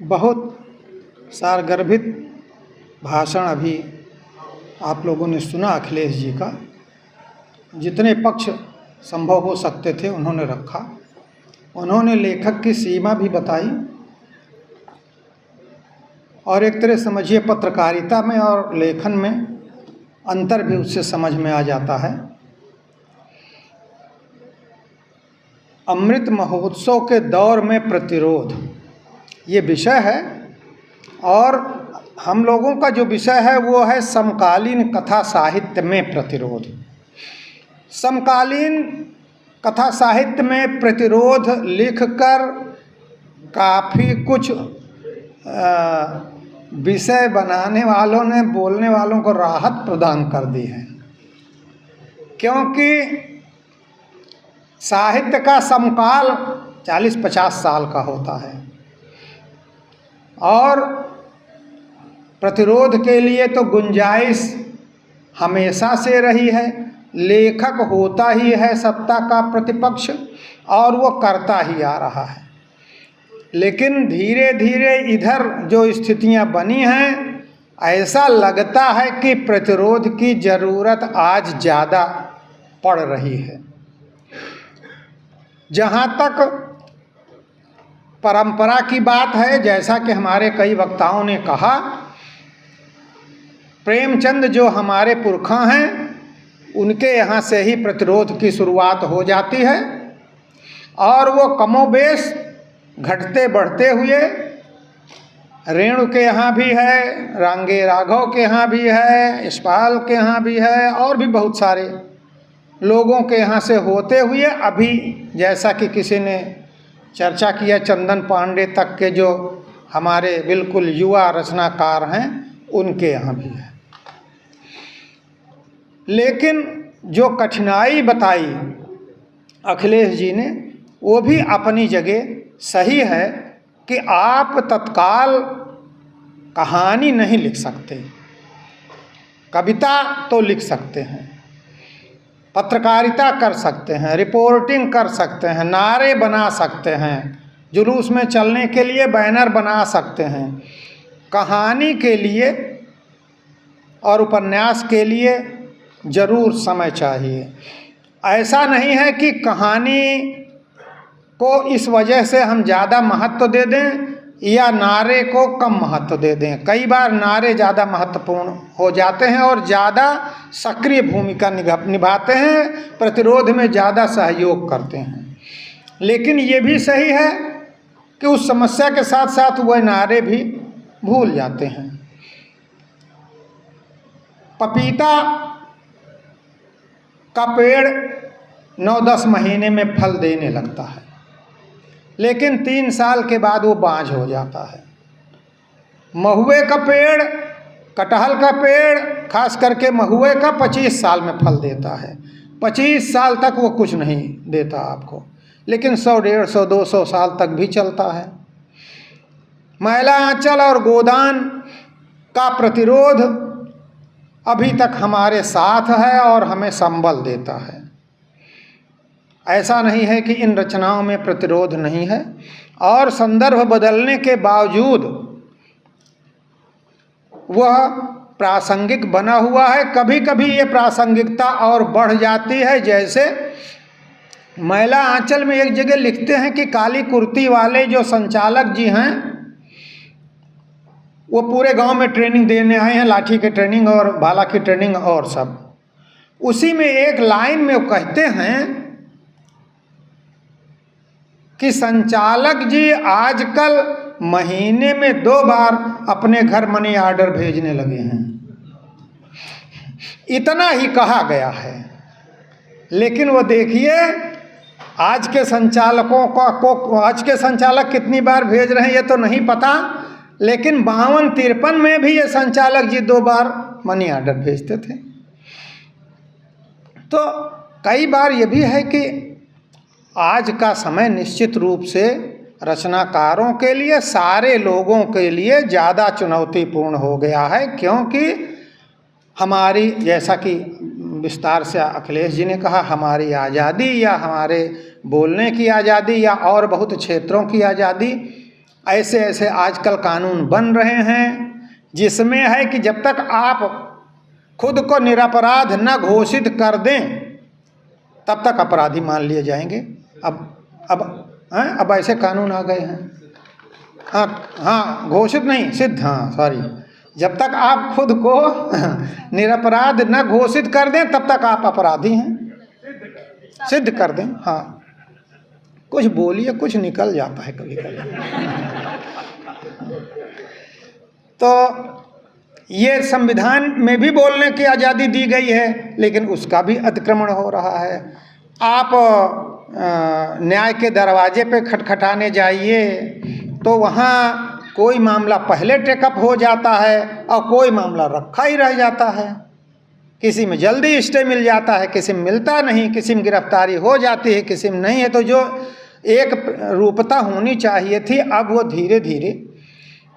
बहुत सारगर्भित भाषण अभी आप लोगों ने सुना अखिलेश जी का। जितने पक्ष संभव हो सकते थे उन्होंने रखा। उन्होंने लेखक की सीमा भी बताई और एक तरह समझिए पत्रकारिता में और लेखन में अंतर भी उससे समझ में आ जाता है। अमृत महोत्सव के दौर में प्रतिरोध ये विषय है और हम लोगों का जो विषय है वो है समकालीन कथा साहित्य में प्रतिरोध। समकालीन कथा साहित्य में प्रतिरोध लिखकर काफ़ी कुछ विषय बनाने वालों ने बोलने वालों को राहत प्रदान कर दी है, क्योंकि साहित्य का समकाल 40-50 साल का होता है और प्रतिरोध के लिए तो गुंजाइश हमेशा से रही है। लेखक होता ही है सत्ता का प्रतिपक्ष और वो करता ही आ रहा है, लेकिन धीरे धीरे इधर जो स्थितियां बनी हैं ऐसा लगता है कि प्रतिरोध की ज़रूरत आज ज़्यादा पड़ रही है। जहाँ तक परंपरा की बात है, जैसा कि हमारे कई वक्ताओं ने कहा, प्रेमचंद जो हमारे पुरखा हैं उनके यहाँ से ही प्रतिरोध की शुरुआत हो जाती है और वो कमोबेश घटते बढ़ते हुए रेणु के यहाँ भी है, रांगे राघव के यहाँ भी है, यशपाल के यहाँ भी है और भी बहुत सारे लोगों के यहाँ से होते हुए अभी जैसा कि किसी ने चर्चा किया चंदन पांडे तक के जो हमारे बिल्कुल युवा रचनाकार हैं उनके यहाँ भी है। लेकिन जो कठिनाई बताई अखिलेश जी ने वो भी अपनी जगह सही है कि आप तत्काल कहानी नहीं लिख सकते, कविता तो लिख सकते हैं, पत्रकारिता कर सकते हैं, रिपोर्टिंग कर सकते हैं, नारे बना सकते हैं, जुलूस में चलने के लिए बैनर बना सकते हैं। कहानी के लिए और उपन्यास के लिए ज़रूर समय चाहिए। ऐसा नहीं है कि कहानी को इस वजह से हम ज़्यादा महत्व दे दें या नारे को कम महत्व दे दें। कई बार नारे ज़्यादा महत्वपूर्ण हो जाते हैं और ज़्यादा सक्रिय भूमिका निभाते हैं, प्रतिरोध में ज़्यादा सहयोग करते हैं। लेकिन ये भी सही है कि उस समस्या के साथ साथ वह नारे भी भूल जाते हैं। पपीता का पेड़ 9-10 महीने में फल देने लगता है, लेकिन 3 साल के बाद वो बाँझ हो जाता है। महुए का पेड़, कटहल का पेड़, खास करके महुए का 25 साल में फल देता है। 25 साल तक वो कुछ नहीं देता आपको, लेकिन 100-150-200 साल तक भी चलता है। मैला आंचल और गोदान का प्रतिरोध अभी तक हमारे साथ है और हमें संबल देता है। ऐसा नहीं है कि इन रचनाओं में प्रतिरोध नहीं है और संदर्भ बदलने के बावजूद वह प्रासंगिक बना हुआ है। कभी कभी ये प्रासंगिकता और बढ़ जाती है, जैसे मैला आंचल में एक जगह लिखते हैं कि काली कुर्ती वाले जो संचालक जी हैं वो पूरे गांव में ट्रेनिंग देने आए हैं, लाठी की ट्रेनिंग और भाला की ट्रेनिंग और सब। उसी में एक लाइन में वो कहते हैं कि संचालक जी आजकल महीने में 2 बार अपने घर मनी ऑर्डर भेजने लगे हैं। इतना ही कहा गया है, लेकिन वो देखिए आज के संचालकों को आज के संचालक कितनी बार भेज रहे हैं ये तो नहीं पता, लेकिन 52-53 में भी ये संचालक जी 2 बार मनी ऑर्डर भेजते थे। तो कई बार ये भी है कि आज का समय निश्चित रूप से रचनाकारों के लिए, सारे लोगों के लिए ज़्यादा चुनौतीपूर्ण हो गया है, क्योंकि हमारी, जैसा कि विस्तार से अखिलेश जी ने कहा, हमारी आज़ादी या हमारे बोलने की आज़ादी या और बहुत क्षेत्रों की आज़ादी ऐसे ऐसे आजकल कानून बन रहे हैं जिसमें है कि जब तक आप खुद को निरपराध न घोषित कर दें तब तक अपराधी मान लिए जाएंगे। अब ऐसे कानून आ गए हैं। हाँ, घोषित नहीं, सिद्ध, हाँ सॉरी, जब तक आप खुद को निरपराध न घोषित कर दें तब तक आप अपराधी हैं, सिद्ध कर दें। हाँ, कुछ बोलिए, कुछ निकल जाता है कभी कभी। तो ये संविधान में भी बोलने की आज़ादी दी गई है, लेकिन उसका भी अतिक्रमण हो रहा है। आप न्याय के दरवाजे पे खटखटाने जाइए तो वहाँ कोई मामला पहले टेकअप हो जाता है और कोई मामला रखा ही रह जाता है। किसी में जल्दी स्टे मिल जाता है, किसी में मिलता नहीं, किसी में गिरफ्तारी हो जाती है, किसी में नहीं है। तो जो एक रूपता होनी चाहिए थी, अब वो धीरे धीरे,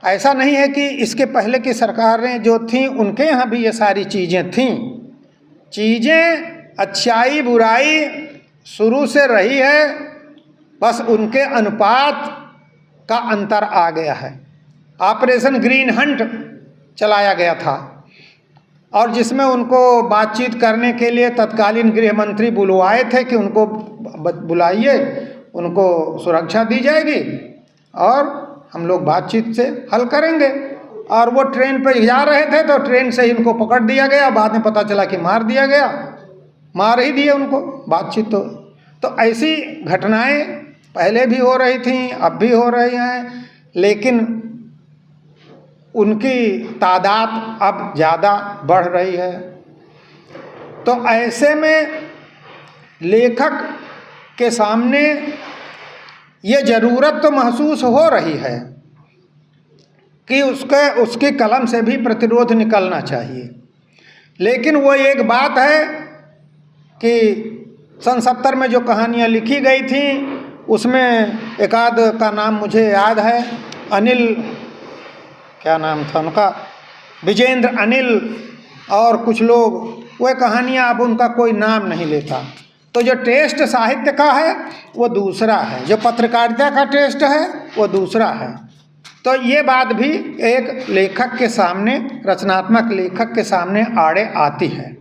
ऐसा नहीं है कि इसके पहले की सरकारें जो थीं उनके यहाँ भी ये सारी चीज़ें थीं। चीज़ें अच्छाई बुराई शुरू से रही है, बस उनके अनुपात का अंतर आ गया है। ऑपरेशन ग्रीन हंट चलाया गया था और जिसमें उनको बातचीत करने के लिए तत्कालीन गृह मंत्री बुलवाए थे कि उनको बुलाइए, उनको सुरक्षा दी जाएगी और हम लोग बातचीत से हल करेंगे। और वो ट्रेन पे जा रहे थे तो ट्रेन से ही उनको पकड़ दिया गया, बाद में पता चला कि मार दिया गया, मार ही दिए उनको। बातचीत तो ऐसी घटनाएं पहले भी हो रही थी, अब भी हो रही हैं, लेकिन उनकी तादाद अब ज़्यादा बढ़ रही है। तो ऐसे में लेखक के सामने ये ज़रूरत तो महसूस हो रही है कि उसकी कलम से भी प्रतिरोध निकलना चाहिए। लेकिन वो एक बात है कि सन 70 में जो कहानियाँ लिखी गई थी उसमें एक आध का नाम मुझे याद है, अनिल, क्या नाम था उनका, विजेंद्र अनिल और कुछ लोग, वह कहानियाँ अब उनका कोई नाम नहीं लेता। तो जो टेस्ट साहित्य का है वो दूसरा है, जो पत्रकारिता का टेस्ट है वो दूसरा है। तो ये बात भी एक लेखक के सामने, रचनात्मक लेखक के सामने आड़े आती है।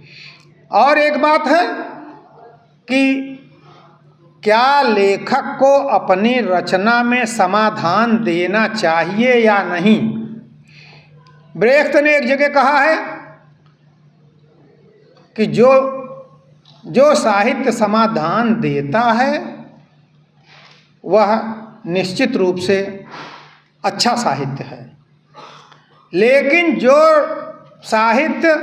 और एक बात है कि क्या लेखक को अपनी रचना में समाधान देना चाहिए या नहीं। ब्रेख्त ने एक जगह कहा है कि जो साहित्य समाधान देता है वह निश्चित रूप से अच्छा साहित्य है, लेकिन जो साहित्य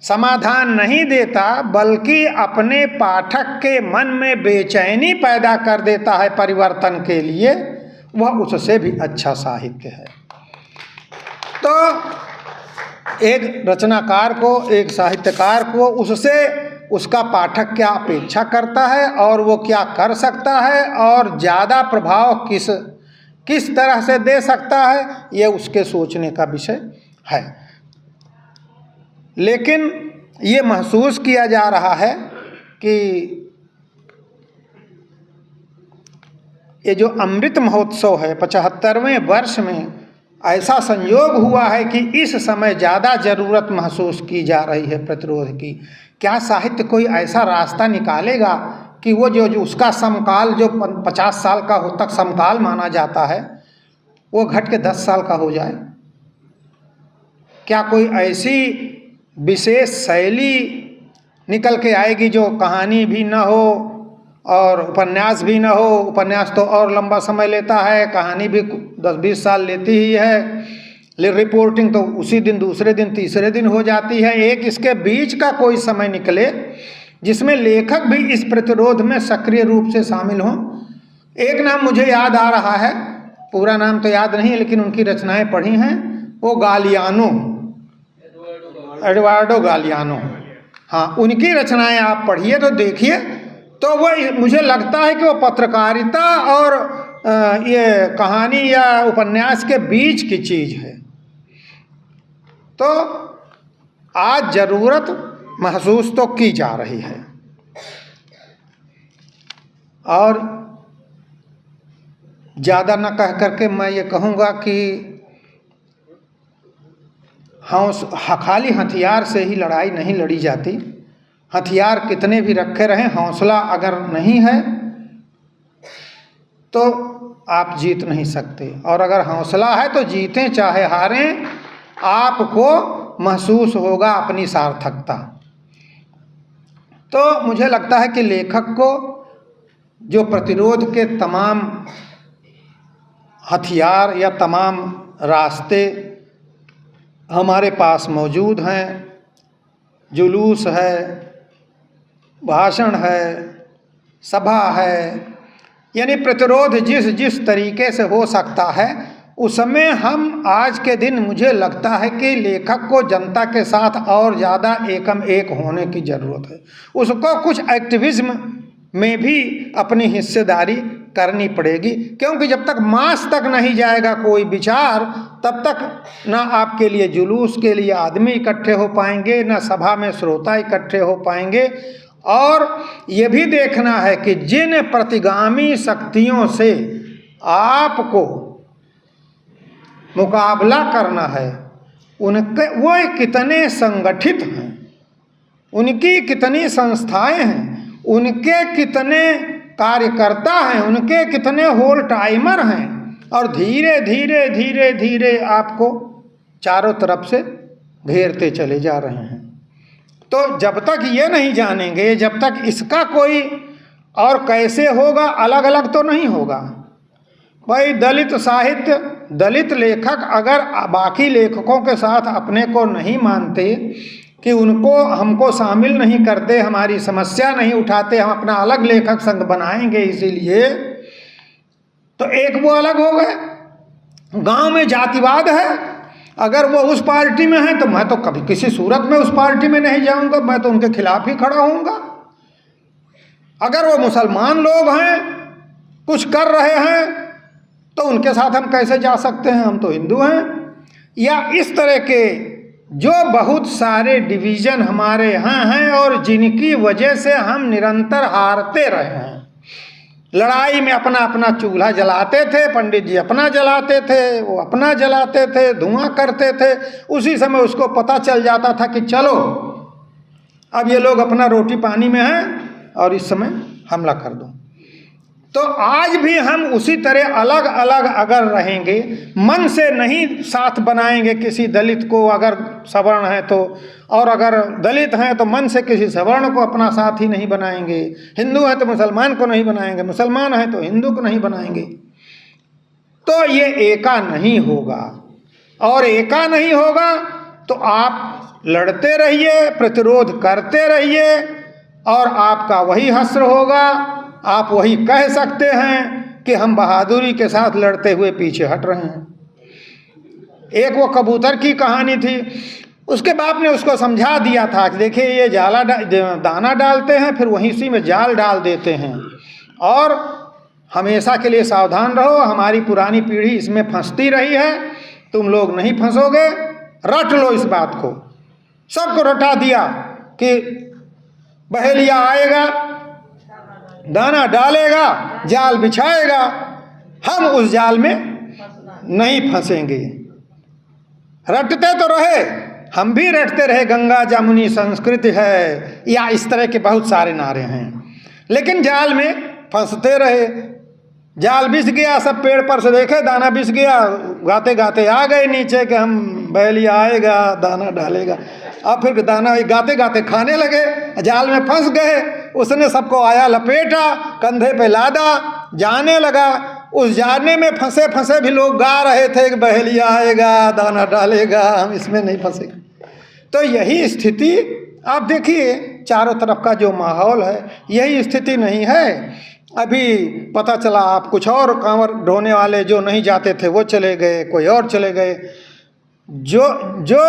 समाधान नहीं देता बल्कि अपने पाठक के मन में बेचैनी पैदा कर देता है परिवर्तन के लिए, वह उससे भी अच्छा साहित्य है। तो एक रचनाकार को, एक साहित्यकार को उससे उसका पाठक क्या अपेक्षा करता है और वो क्या कर सकता है और ज़्यादा प्रभाव किस तरह से दे सकता है, ये उसके सोचने का विषय है। लेकिन ये महसूस किया जा रहा है कि ये जो अमृत महोत्सव है 75वें वर्ष में, ऐसा संयोग हुआ है कि इस समय ज़्यादा ज़रूरत महसूस की जा रही है प्रतिरोध की। क्या साहित्य कोई ऐसा रास्ता निकालेगा कि वो जो उसका समकाल जो 50 साल का हो तक समकाल माना जाता है वो घट के 10 साल का हो जाए। क्या कोई ऐसी विशेष शैली निकल के आएगी जो कहानी भी न हो और उपन्यास भी न हो। उपन्यास तो और लंबा समय लेता है, कहानी भी 10-20 साल लेती ही है, रिपोर्टिंग तो उसी दिन, दूसरे दिन, तीसरे दिन हो जाती है। एक इसके बीच का कोई समय निकले जिसमें लेखक भी इस प्रतिरोध में सक्रिय रूप से शामिल हों। एक नाम मुझे याद आ रहा है, पूरा नाम तो याद नहीं, लेकिन उनकी रचनाएं पढ़ी हैं, वो गालियानो, एडवार्डो गालियानो। हाँ, उनकी रचनाएं आप पढ़िए तो देखिए, तो वो मुझे लगता है कि वो पत्रकारिता और ये कहानी या उपन्यास के बीच की चीज़ है। तो आज ज़रूरत महसूस तो की जा रही है। और ज़्यादा न कह करके मैं ये कहूँगा कि खाली हथियार से ही लड़ाई नहीं लड़ी जाती। हथियार कितने भी रखे रहें, हौसला अगर नहीं है तो आप जीत नहीं सकते, और अगर हौसला है तो जीतें चाहे हारें, आपको महसूस होगा अपनी सार्थकता। तो मुझे लगता है कि लेखक को जो प्रतिरोध के तमाम हथियार या तमाम रास्ते हमारे पास मौजूद हैं, जुलूस है, भाषण है, सभा है, यानी प्रतिरोध जिस जिस तरीके से हो सकता है उसमें हम आज के दिन मुझे लगता है कि लेखक को जनता के साथ और ज़्यादा एकम एक होने की ज़रूरत है। उसको कुछ एक्टिविज्म में भी अपनी हिस्सेदारी करनी पड़ेगी, क्योंकि जब तक मास तक नहीं जाएगा कोई विचार, तब तक ना आपके लिए जुलूस के लिए आदमी इकट्ठे हो पाएंगे, ना सभा में श्रोता इकट्ठे हो पाएंगे। और ये भी देखना है कि जिन प्रतिगामी शक्तियों से आपको मुकाबला करना है उनके वो कितने संगठित हैं, उनकी कितनी संस्थाएं हैं, उनके कितने कार्यकर्ता हैं, उनके कितने होल टाइमर हैं, और धीरे धीरे धीरे धीरे आपको चारों तरफ से घेरते चले जा रहे हैं। तो जब तक ये नहीं जानेंगे, जब तक इसका कोई और कैसे होगा, अलग अलग तो नहीं होगा भाई। दलित साहित्य, दलित लेखक अगर बाकी लेखकों के साथ अपने को नहीं मानते, कि उनको हमको शामिल नहीं करते, हमारी समस्या नहीं उठाते, हम अपना अलग लेखक संघ बनाएंगे इसीलिए, तो एक वो अलग हो गए। गांव में जातिवाद है, अगर वो उस पार्टी में है तो मैं तो कभी किसी सूरत में उस पार्टी में नहीं जाऊंगा, मैं तो उनके खिलाफ ही खड़ा होऊंगा। अगर वो मुसलमान लोग हैं, कुछ कर रहे हैं, तो उनके साथ हम कैसे जा सकते हैं, हम तो हिंदू हैं। या इस तरह के जो बहुत सारे डिवीज़न हमारे यहाँ हैं और जिनकी वजह से हम निरंतर हारते रहे हैं। लड़ाई में अपना अपना चूल्हा जलाते थे, पंडित जी अपना जलाते थे, वो अपना जलाते थे, धुआं करते थे, उसी समय उसको पता चल जाता था कि चलो अब ये लोग अपना रोटी पानी में हैं और इस समय हमला कर दो। तो आज भी हम उसी तरह अलग अलग अगर रहेंगे, मन से नहीं साथ बनाएंगे किसी दलित को, अगर सवर्ण है तो, और अगर दलित हैं तो मन से किसी सवर्ण को अपना साथ ही नहीं बनाएंगे, हिंदू है तो मुसलमान को नहीं बनाएंगे, मुसलमान है तो हिंदू को नहीं बनाएंगे, तो ये एका नहीं होगा। और एका नहीं होगा तो आप लड़ते रहिए, प्रतिरोध करते रहिए, और आपका वही हश्र होगा। आप वही कह सकते हैं कि हम बहादुरी के साथ लड़ते हुए पीछे हट रहे हैं। एक वो कबूतर की कहानी थी, उसके बाप ने उसको समझा दिया था कि देखिए ये दाना डालते हैं, फिर वहीं सी में जाल डाल देते हैं, और हमेशा के लिए सावधान रहो, हमारी पुरानी पीढ़ी इसमें फंसती रही है, तुम लोग नहीं फंसोगे, रट लो इस बात को। सबको रटा दिया कि बहेलिया आएगा, दाना डालेगा, जाल बिछाएगा, हम उस जाल में नहीं फंसेंगे। रटते तो रहे, हम भी रटते रहे, गंगा जमुनी संस्कृति है, या इस तरह के बहुत सारे नारे हैं, लेकिन जाल में फंसते रहे। जाल बिछ गया, सब पेड़ पर से देखे दाना बिछ गया, गाते गाते आ गए नीचे कि हम बहेलिया आएगा, दाना डालेगा। अब फिर दाना गाते गाते खाने लगे, जाल में फंस गए, उसने सबको आया लपेटा, कंधे पे लादा, जाने लगा। उस जाने में फंसे फंसे भी लोग गा रहे थे कि बहेलिया आएगा, दाना डालेगा, हम इसमें नहीं फंसेंगे। तो यही स्थिति आप देखिए, चारों तरफ का जो माहौल है, यही स्थिति नहीं है। अभी पता चला आप कुछ और कांवर ढोने वाले जो नहीं जाते थे वो चले गए, कोई और चले गए। जो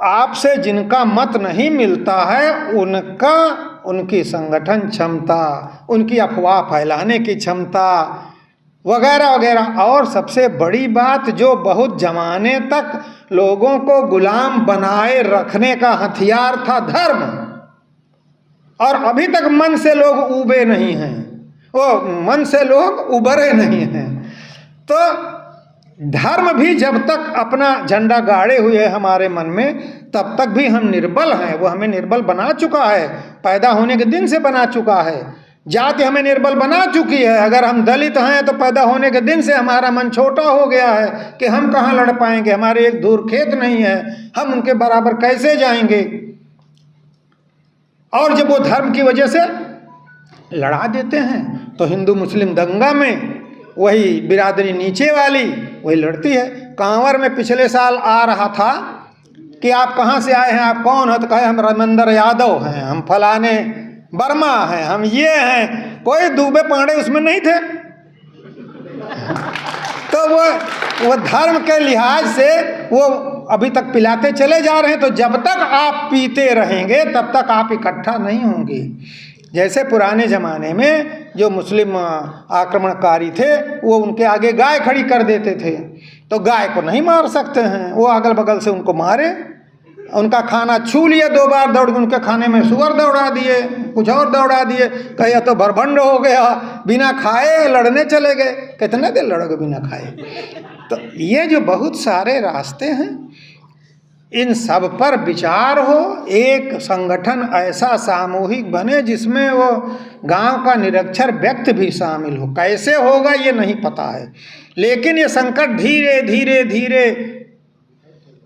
आपसे जिनका मत नहीं मिलता है उनकी संगठन क्षमता, उनकी अफवाह फैलाने की क्षमता वगैरह वगैरह। और सबसे बड़ी बात, जो बहुत जमाने तक लोगों को गुलाम बनाए रखने का हथियार था, धर्म, और अभी तक मन से लोग उबे नहीं हैं, वो मन से लोग उबरे नहीं हैं। तो धर्म भी जब तक अपना झंडा गाड़े हुए है हमारे मन में, तब तक भी हम निर्बल हैं। वो हमें निर्बल बना चुका है, पैदा होने के दिन से बना चुका है। जाति हमें निर्बल बना चुकी है। अगर हम दलित हैं तो पैदा होने के दिन से हमारा मन छोटा हो गया है कि हम कहाँ लड़ पाएंगे, हमारे एक दूर खेत नहीं है, हम उनके बराबर कैसे जाएंगे। और जब वो धर्म की वजह से लड़ा देते हैं तो हिंदू मुस्लिम दंगा में वही बिरादरी नीचे वाली वही लड़ती है। कांवर में पिछले साल आ रहा था कि आप कहाँ से आए हैं, आप कौन हो, तो कहे हम रामेंद्र यादव हैं, हम फलाने वर्मा हैं, हम ये हैं। कोई दूबे पांडे उसमें नहीं थे। तो वो धर्म के लिहाज से वो अभी तक पिलाते चले जा रहे हैं। तो जब तक आप पीते रहेंगे तब तक आप इकट्ठा नहीं होंगे। जैसे पुराने ज़माने में जो मुस्लिम आक्रमणकारी थे वो उनके आगे गाय खड़ी कर देते थे, तो गाय को नहीं मार सकते हैं, वो अगल बगल से उनको मारे। उनका खाना छू लिए, 2 बार दौड़ के उनके खाने में सुअर दौड़ा दिए, कुछ और दौड़ा दिए, कहे तो भरभंड हो गया, बिना खाए लड़ने चले गए। कितने दिन लड़ोगे बिना खाए। तो ये जो बहुत सारे रास्ते हैं, इन सब पर विचार हो, एक संगठन ऐसा सामूहिक बने जिसमें वो गांव का निरक्षर व्यक्ति भी शामिल हो। कैसे होगा ये नहीं पता है, लेकिन ये संकट धीरे धीरे धीरे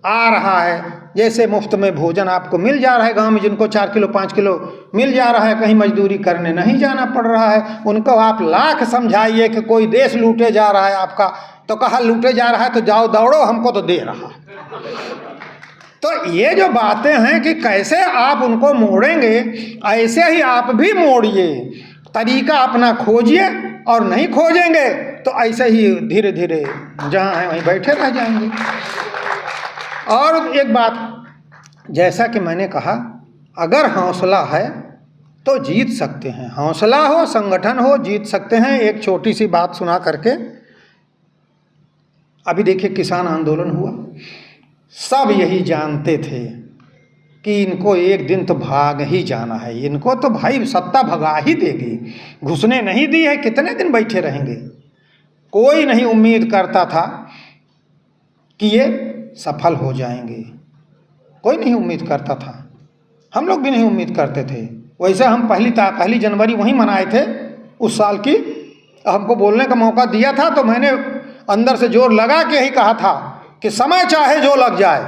आ रहा है। जैसे मुफ्त में भोजन आपको मिल जा रहा है गांव में, जिनको 4 किलो 5 किलो मिल जा रहा है, कहीं मजदूरी करने नहीं जाना पड़ रहा है। उनको आप लाख समझाइए कि कोई देश लूटे जा रहा है आपका, तो कहा लूटे जा रहा है तो जाओ दौड़ो, हमको तो दे रहा है। तो ये जो बातें हैं कि कैसे आप उनको मोड़ेंगे, ऐसे ही आप भी मोड़िए, तरीका अपना खोजिए। और नहीं खोजेंगे तो ऐसे ही धीरे धीरे जहाँ हैं वहीं बैठे रह जाएंगे। और एक बात, जैसा कि मैंने कहा, अगर हौसला है तो जीत सकते हैं। हौसला हो, संगठन हो, जीत सकते हैं। एक छोटी सी बात सुना करके, अभी देखिए किसान आंदोलन हुआ, सब यही जानते थे कि इनको एक दिन तो भाग ही जाना है, इनको तो भाई सत्ता भगा ही देगी, घुसने नहीं दी है, कितने दिन बैठे रहेंगे। कोई नहीं उम्मीद करता था कि ये सफल हो जाएंगे, कोई नहीं उम्मीद करता था, हम लोग भी नहीं उम्मीद करते थे। वैसे हम पहली जनवरी वहीं मनाए थे उस साल की। हमको बोलने का मौका दिया था तो मैंने अंदर से जोर लगा के यही कहा था कि समय चाहे जो लग जाए,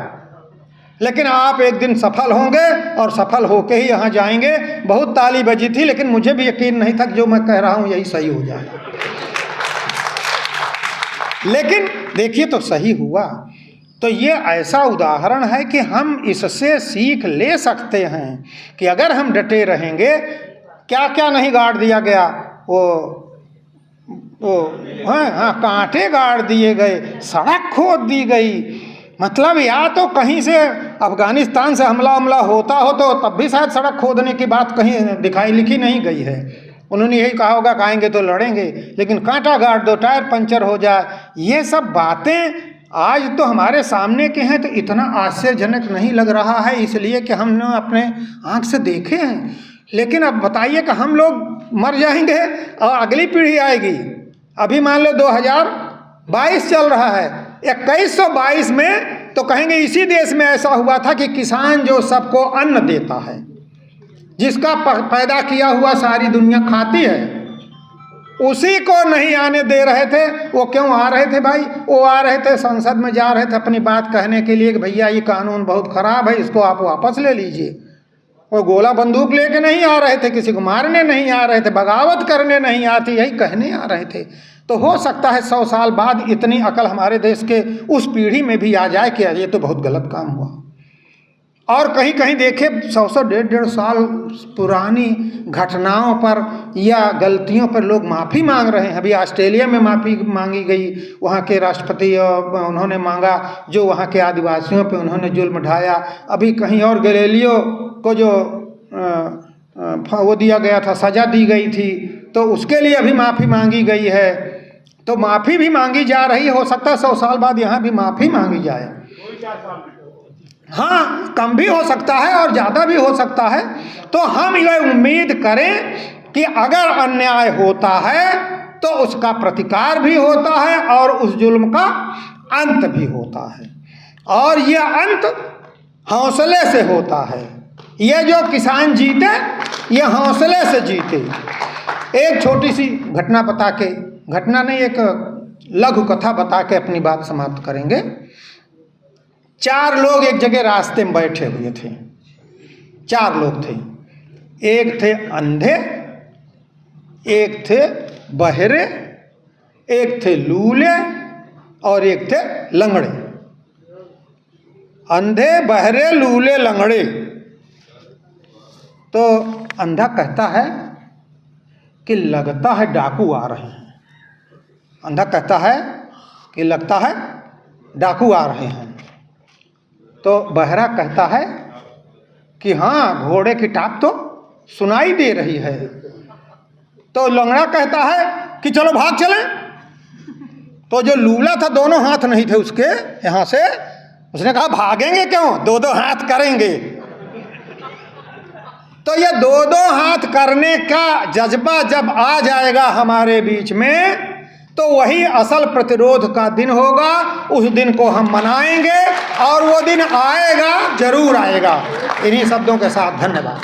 लेकिन आप एक दिन सफल होंगे और सफल होके ही यहाँ जाएंगे। बहुत ताली बजी थी, लेकिन मुझे भी यकीन नहीं था कि जो मैं कह रहा हूँ यही सही हो जाए। लेकिन देखिए तो सही हुआ। तो ये ऐसा उदाहरण है कि हम इससे सीख ले सकते हैं कि अगर हम डटे रहेंगे, क्या क्या नहीं गाड़ दिया गया, हाँ कांटे गाड़ दिए गए, सड़क खोद दी गई। मतलब या तो कहीं से अफगानिस्तान से हमला होता हो तो तब भी शायद सड़क खोदने की बात कहीं दिखाई लिखी नहीं गई है। उन्होंने यही कहा होगा खाएंगे तो लड़ेंगे, लेकिन कांटा गाड़ दो, टायर पंचर हो जाए। ये सब बातें आज तो हमारे सामने के हैं तो इतना आश्चर्यजनक नहीं लग रहा है, इसलिए कि हमने अपने आँख से देखे हैं। लेकिन अब बताइए कि हम लोग मर जाएंगे और अगली पीढ़ी आएगी। अभी मान लो 2022 चल रहा है, 2122 में तो कहेंगे इसी देश में ऐसा हुआ था कि किसान जो सबको अन्न देता है, जिसका पैदा किया हुआ सारी दुनिया खाती है, उसी को नहीं आने दे रहे थे। वो क्यों आ रहे थे भाई? वो आ रहे थे, संसद में जा रहे थे अपनी बात कहने के लिए कि भैया ये कानून बहुत ख़राब है, इसको आप वापस ले लीजिए। वो गोला बंदूक लेके नहीं आ रहे थे, किसी को मारने नहीं आ रहे थे, बगावत करने नहीं आती, यही कहने आ रहे थे। तो हो सकता है 100 साल बाद इतनी अकल हमारे देश के उस पीढ़ी में भी आ जाए कि ये तो बहुत गलत काम हुआ। और कहीं कहीं देखे 100 150 साल पुरानी घटनाओं पर या गलतियों पर लोग माफ़ी मांग रहे हैं। अभी ऑस्ट्रेलिया में माफ़ी मांगी गई, वहाँ के राष्ट्रपति उन्होंने मांगा जो वहाँ के आदिवासियों पे उन्होंने जुल्म ढाया। अभी कहीं और गैलीलियो को जो वो दिया गया था, सज़ा दी गई थी, तो उसके लिए अभी माफ़ी मांगी गई है। तो माफ़ी भी मांगी जा रही है। हो सकता है 100 साल बाद यहाँ भी माफ़ी मांगी जाए। हाँ, कम भी हो सकता है और ज़्यादा भी हो सकता है। तो हम ये उम्मीद करें कि अगर अन्याय होता है तो उसका प्रतिकार भी होता है और उस जुल्म का अंत भी होता है। और यह अंत हौसले से होता है। ये जो किसान जीते ये हौसले से जीते। एक छोटी सी घटना बता के, घटना नहीं, एक लघु कथा बता के अपनी बात समाप्त करेंगे। 4 लोग एक जगह रास्ते में बैठे हुए थे। 4 लोग थे। एक थे अंधे, एक थे बहरे, एक थे लूले और एक थे लंगड़े। अंधे, बहरे, लूले, लंगड़े। तो अंधा कहता है कि लगता है डाकू आ रहे हैं। अंधा कहता है कि लगता है डाकू आ रहे हैं। तो बहरा कहता है कि हाँ, घोड़े की टाप तो सुनाई दे रही है। तो लंगड़ा कहता है कि चलो भाग चलें। तो जो लूला था, दोनों हाथ नहीं थे उसके यहाँ से, उसने कहा भागेंगे क्यों, 2-2 हाथ करेंगे। तो ये 2-2 हाथ करने का जज्बा जब आ जाएगा हमारे बीच में, तो वही असल प्रतिरोध का दिन होगा। उस दिन को हम मनाएंगे और वो दिन आएगा, जरूर आएगा। इन्हीं शब्दों के साथ धन्यवाद।